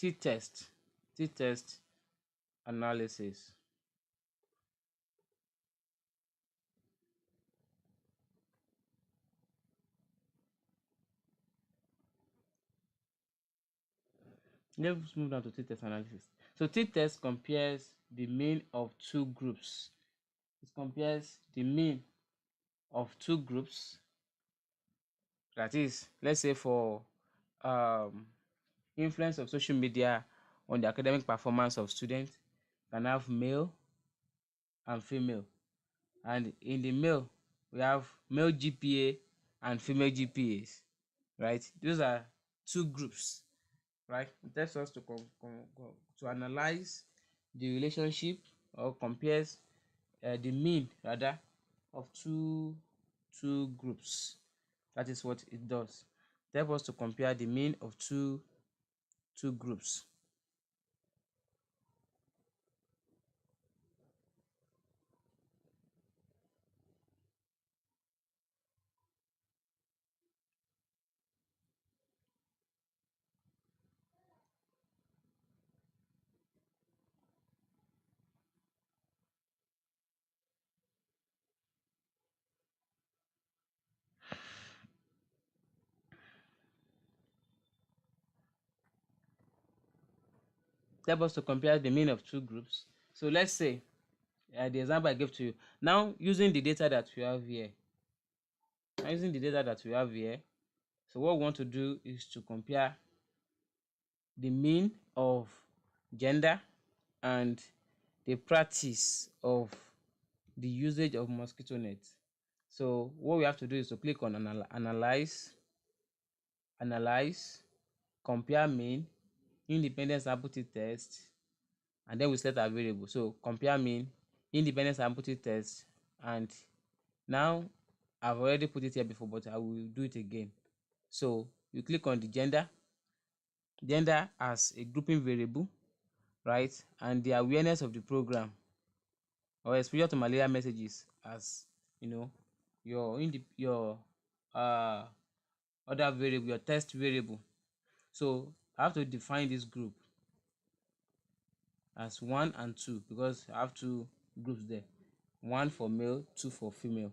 t-test analysis. Let's move down to t-test analysis. So t-test compares the mean of two groups. It compares the mean of two groups. That is, let's say for influence of social media on the academic performance of students, can have male and female. And in the male, we have male GPA and female GPAs, right? Those are two groups, right? It helps us to to analyze the relationship or compares the mean rather of two groups. That is what it does. It helps us to compare the mean of two groups. Help us to compare the mean of two groups. So let's say the example I gave to you. Now using the data that we have here, so what we want to do is to compare the mean of gender and the practice of the usage of mosquito net. So what we have to do is to click on analyze, compare mean, independent sample t-test, and then we select our variable. So compare mean, independent sample t-test, and now I've already put it here before, but I will do it again. So you click on the gender as a grouping variable, right? And the awareness of the program or exposure to malaria messages as your other variable, your test variable. So I have to define this group as 1 and 2 because I have two groups there, 1 for male, 2 for female.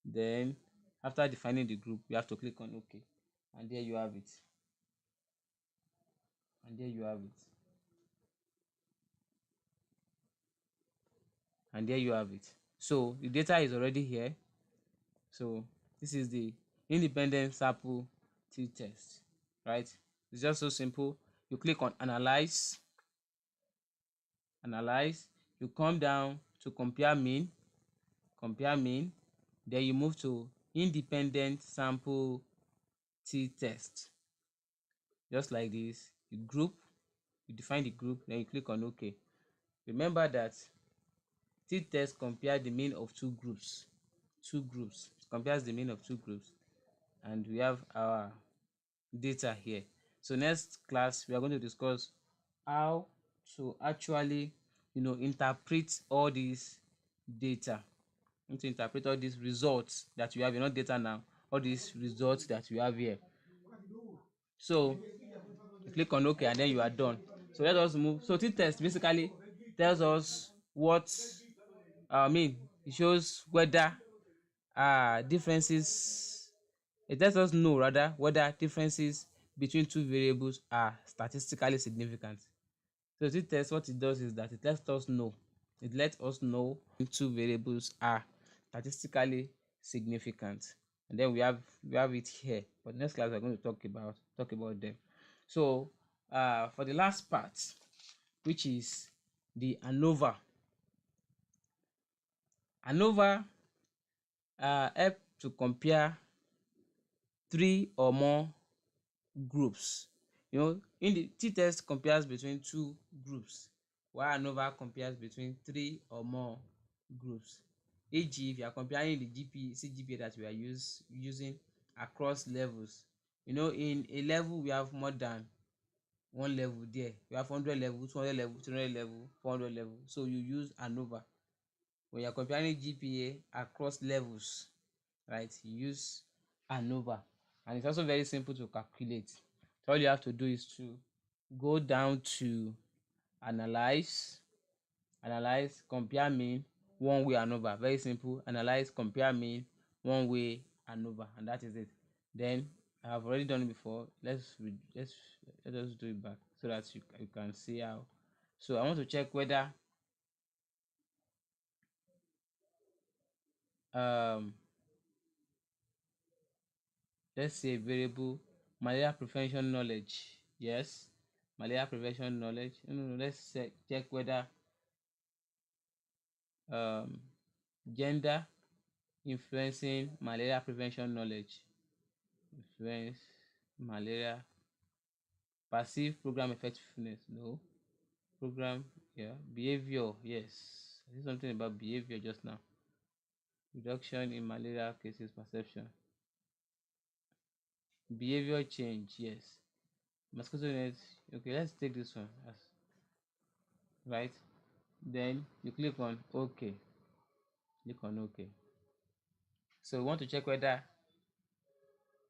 Then after defining the group, you have to click on OK, and there you have it. And there you have it. And there you have it. So the data is already here. So this is the independent sample t-test, right? It's just so simple. You click on analyze, you come down to compare mean, then you move to independent sample t-test. Just like this, you define the group, then you click on OK. Remember that t-test compares the mean of two groups. It compares the mean of two groups, and we have our data here. So next class we are going to discuss how to actually interpret all these data, to interpret all these results that we have, not data now, all these results that we have here. So you click on OK and then you are done. So let us move. So t-test basically tells us what it shows whether differences, it lets us know rather whether differences between two variables are statistically significant. So t-test, what it does is that it lets us know two variables are statistically significant. And then we have it here. But next class we're going to talk about them. So for the last part, which is the ANOVA. ANOVA help to compare three or more groups. In the t-test compares between two groups, while ANOVA compares between three or more groups. E.g., if you are comparing the CGPA that we are using across levels, in a level we have more than one level there. We have 100 level, 200 level, 300 level, 400 level. So you use ANOVA. When you are comparing GPA across levels, right, you use ANOVA. And it's also very simple to calculate. So all you have to do is to go down to analyze, compare mean, one way and over. Very simple. Analyze, compare mean, one way and over, and that is it. Then I have already done it before. Let us do it back so that you can see how. So I want to check whether um let's say variable malaria prevention knowledge. Yes, malaria prevention knowledge. No, let's check whether um gender influencing malaria prevention knowledge. Influence malaria passive program effectiveness. No. Program, yeah. Behavior, yes. I see something about behavior just now. Reduction in malaria cases perception. Behavior change, yes. Mosquito net. Okay, let's take this one as right. Then you click on OK. Click on OK. So we want to check whether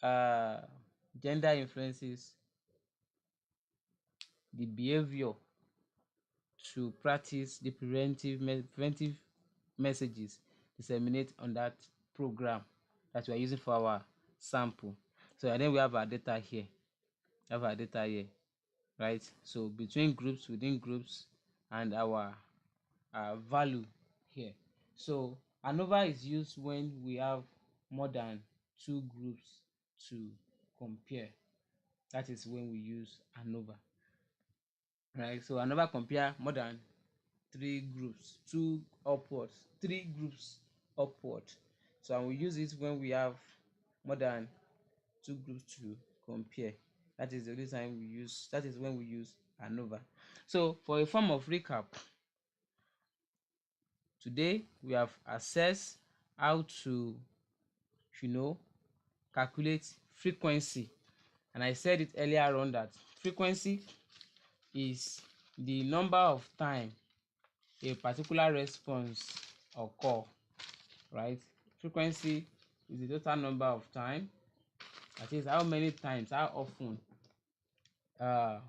uh gender influences the behavior to practice the preventive messages disseminate on that program that we are using for our sample. So and then we have our data here. Right? So between groups, within groups, and our value here. So ANOVA is used when we have more than two groups to compare. That is when we use ANOVA. Right? So ANOVA compare more than three groups, two upwards, three groups upward. So and we use it when we have more than two groups to compare. That is the only time we use, that is when we use ANOVA. So for a form of recap, today we have assessed how to, calculate frequency. And I said it earlier on that frequency is the number of time a particular response occur, right? Frequency is the total number of time, that is how many times, how often a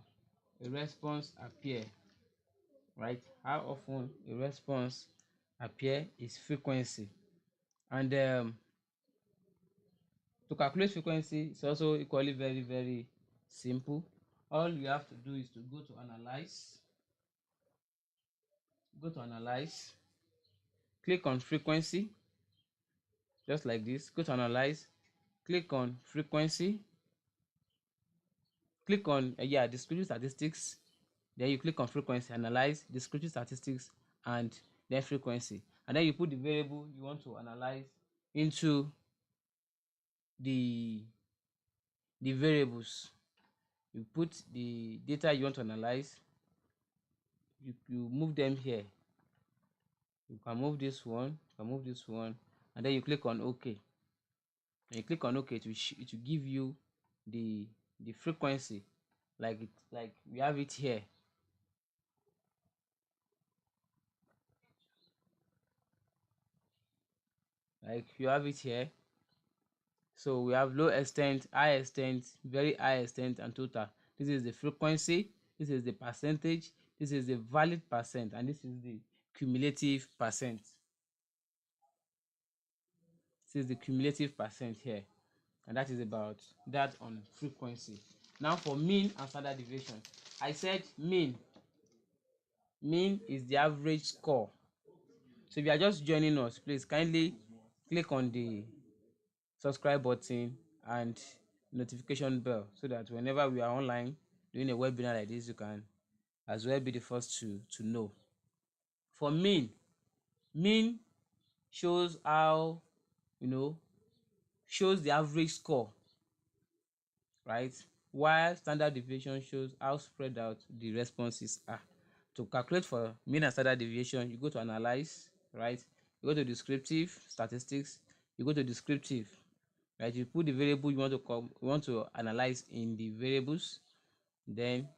response appear, right? How often a response appear is frequency. And to calculate frequency is also equally very, very simple. All you have to do is to go to analyze, click on frequency, just like this. Go to analyze, click on frequency, click on descriptive statistics. Then you click on frequency, analyze, descriptive statistics, and then frequency. And then you put the variable you want to analyze into the variables. You put the data you want to analyze, you move them here. You can move this one, and then you click on OK. And you click on OK, it will give you the frequency like we have it here. Like you have it here. So we have low extent, high extent, very high extent, and total. This is the frequency, this is the percentage, this is the valid percent, and this is the cumulative percent. This is the cumulative percent here, and that is about that on frequency. Now for mean and standard deviation, I said mean is the average score. So if you are just joining us, please kindly click on the subscribe button and notification bell so that whenever we are online doing a webinar like this, you can as well be the first to know. For mean shows how, shows the average score, right? While standard deviation shows how spread out the responses are. To calculate for mean and standard deviation, you go to analyze, right? You go to descriptive statistics, you go to descriptive, right? You put the variable you want to analyze in the variables. Then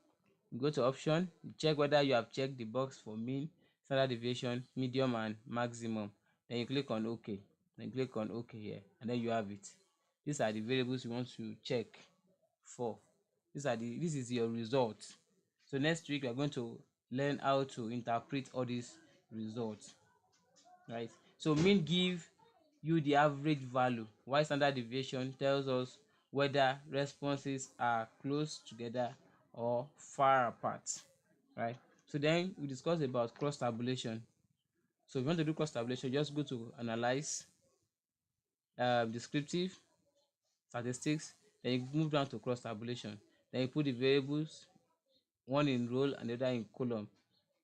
you go to option, you check whether you have checked the box for mean, standard deviation, medium, and maximum. Then you click on OK. Then click on OK here, and then you have it. These are the variables you want to check for. This is your result. So next week we are going to learn how to interpret all these results, right? So mean give you the average value, while standard deviation tells us whether responses are close together or far apart, right? So then we discuss about cross tabulation. So if you want to do cross tabulation, just go to analyze, descriptive, statistics, then you move down to cross tabulation. Then you put the variables, one in row and the other in column.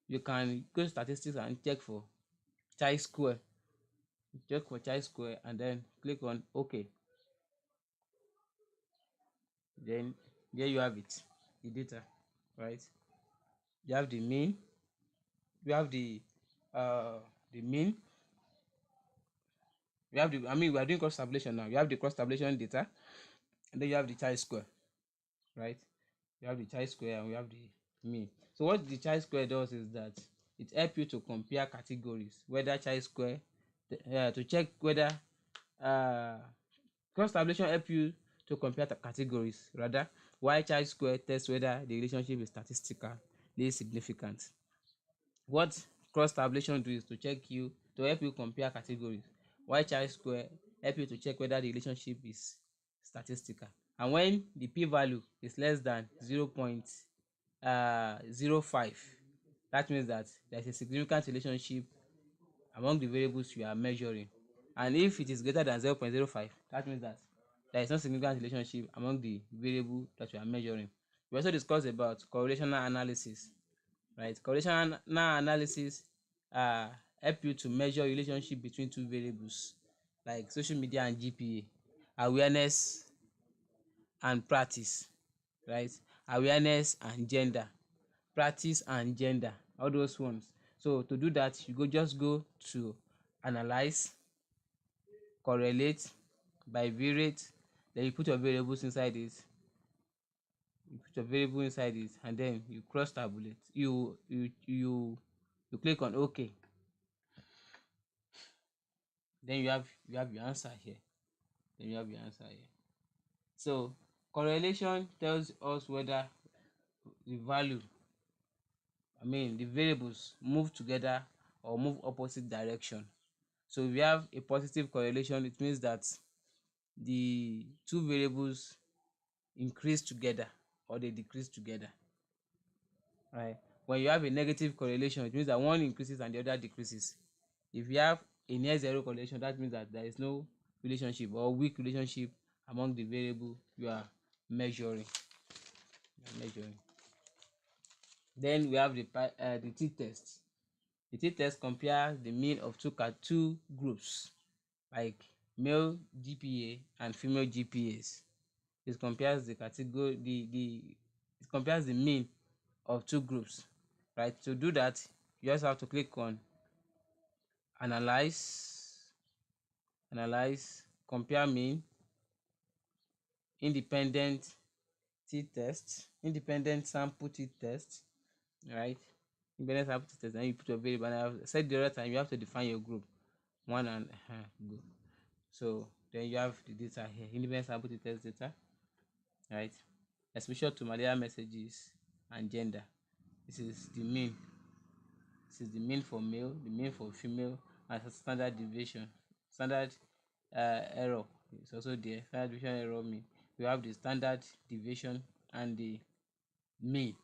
You can go to statistics and check for chi-square. Check for chi-square and then click on OK. Then there you have it, the data, right? You have the mean, you have the mean, you have the, I mean, we are doing cross tabulation now. You have the cross tabulation data, and then you have the chi-square, right? You have the chi-square and we have the mean. So what the chi-square does is that it helps you to compare categories, whether chi-square, to check whether uh, cross tabulation help you to compare the categories rather, while chi-square tests whether the relationship is statistically significant. What cross tabulation do is to help you compare categories, while chi-square help you to check whether the relationship is statistical. And when the p-value is less than 0.05, that means that there is a significant relationship among the variables you are measuring. And if it is greater than 0.05, that means that there is no significant relationship among the variable that you are measuring. We also discussed about correlational analysis, right? Correlational analysis help you to measure relationship between two variables like social media and GPA, awareness and practice, right? Awareness and gender, practice and gender, all those ones. So to do that, you just go to analyze, correlate, bivariate, then you put your variables inside it. You put your variable inside it, and then you cross tabulate. You click on OK. Then you have your answer here. Then you have your answer here. So correlation tells us whether the value, I mean the variables, move together or move opposite direction. So if we have a positive correlation, it means that the two variables increase together or they decrease together, right? When you have a negative correlation, it means that one increases and the other decreases. If you have a near zero correlation, that means that there is no relationship or weak relationship among the variable you are measuring. Then we have the t-test. The t-test compares the mean of two groups like male GPA and female GPAs. It compares the category it compares the mean of two groups, right? To do that, you just have to click on analyze, compare mean, independent independent sample t-test, right? Independent sample t-test, and you put your variable. And I said the other time, you have to define your group, one and group. So then you have the data here, independent sample t-test data, right? Especially to malaria messages and gender. This is the mean. This is the mean for male, the mean for female, and standard deviation. Standard error is also there. Standard deviation error mean. We have the standard deviation and the mean.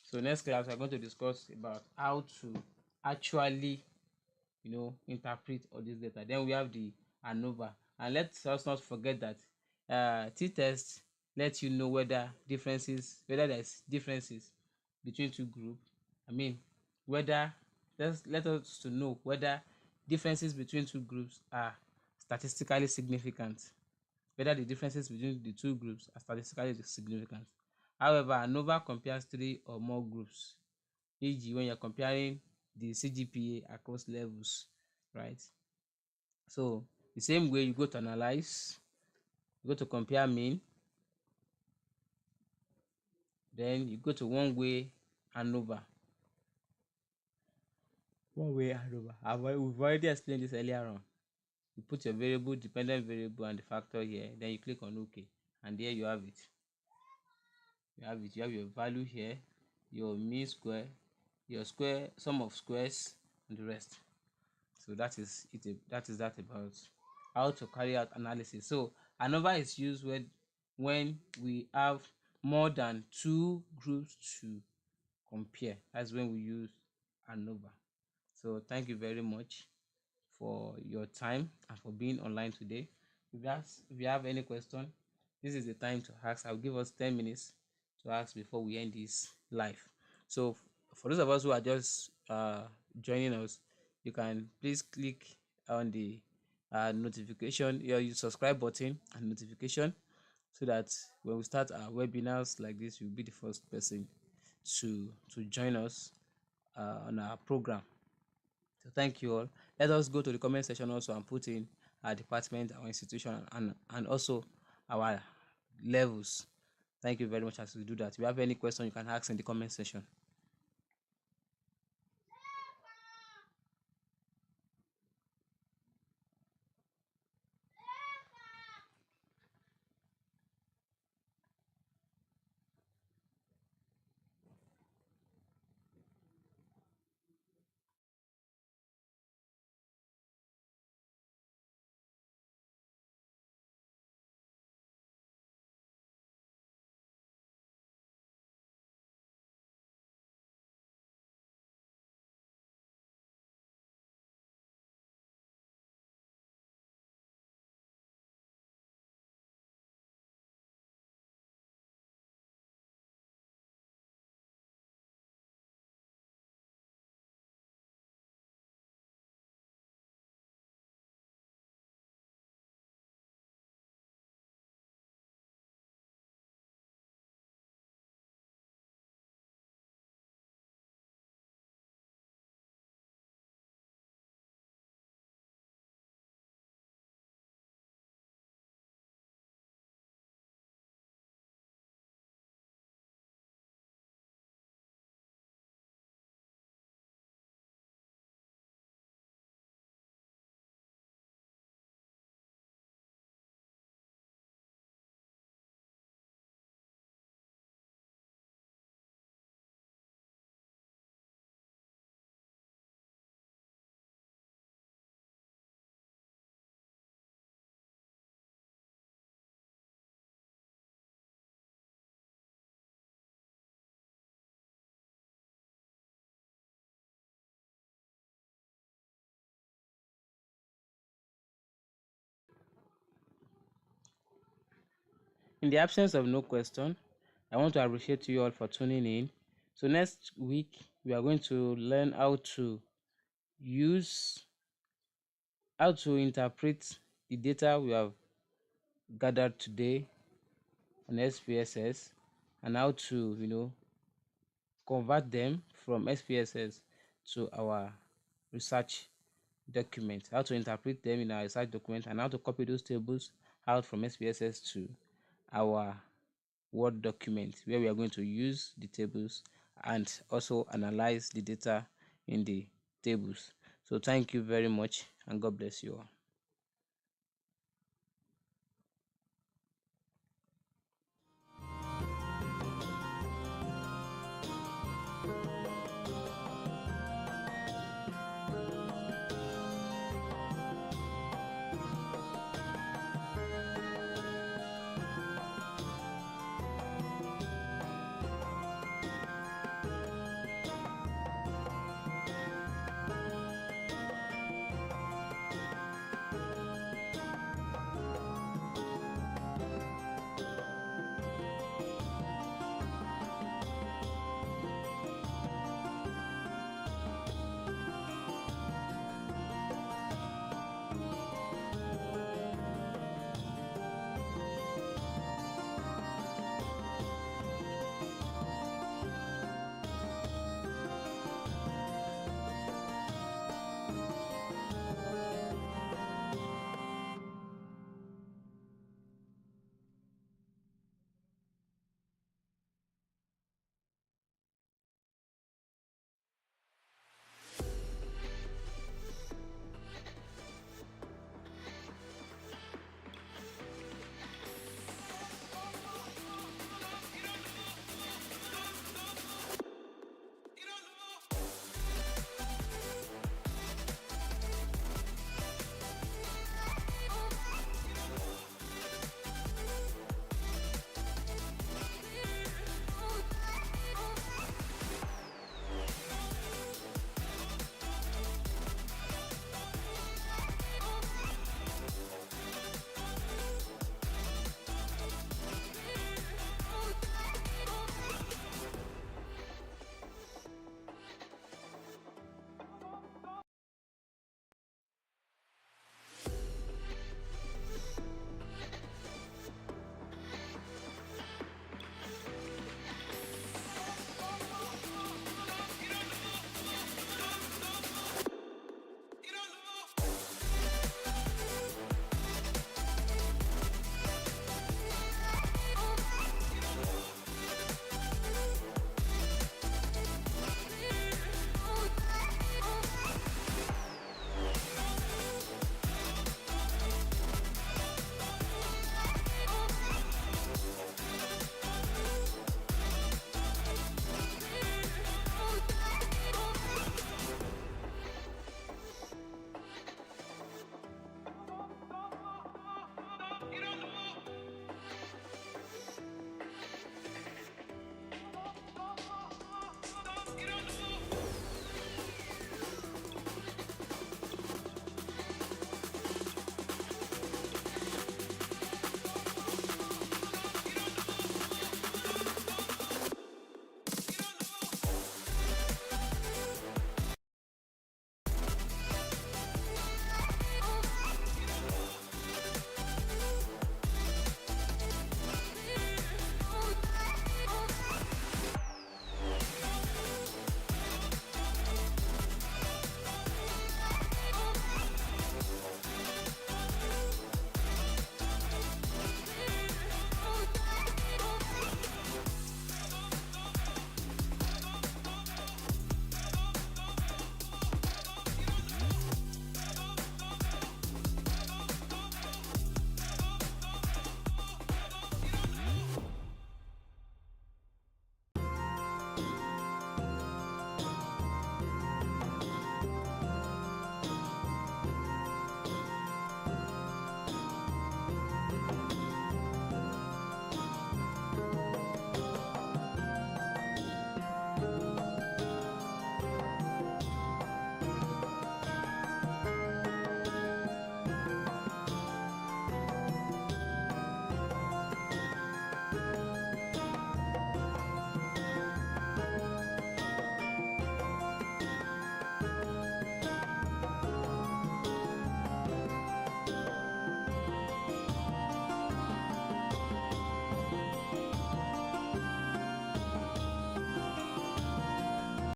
So next class we are going to discuss about how to actually, interpret all this data. Then we have the ANOVA, and let us not forget that t-test lets you know whether there's differences between two groups. I mean, whether let us to know whether differences between two groups are statistically significant, whether the differences between the two groups are statistically significant. However, ANOVA compares three or more groups, e.g. when you're comparing the CGPA across levels, right? So the same way, you go to analyze, you go to compare mean, then you go to one-way ANOVA. We've already explained this earlier on. You put your variable, dependent variable, and the factor here, then you click on OK, and there you have it. You have it. You have your value here, your mean square, your square, sum of squares, and the rest. So that is it. That is that about how to carry out analysis. So ANOVA is used when we have more than two groups to compare. That's when we use ANOVA. So thank you very much for your time and for being online today. If you have any question, this is the time to ask. I'll give us 10 minutes to ask before we end this live. So for those of us who are just joining us, you can please click on the notification, your subscribe button and notification, so that when we start our webinars like this, you'll be the first person to join us on our program. So thank you all. Let us go to the comment section also and put in our department, our institution, and also our levels. Thank you very much as we do that. If you have any question, you can ask in the comment section. In the absence of no question, I want to appreciate you all for tuning in. So next week, we are going to learn use how to interpret the data we have gathered today on SPSS, and how to convert them from SPSS to our research document, how to interpret them in our research document, and how to copy those tables out from SPSS to our Word document, where we are going to use the tables and also analyze the data in the tables. So thank you very much, and God bless you all.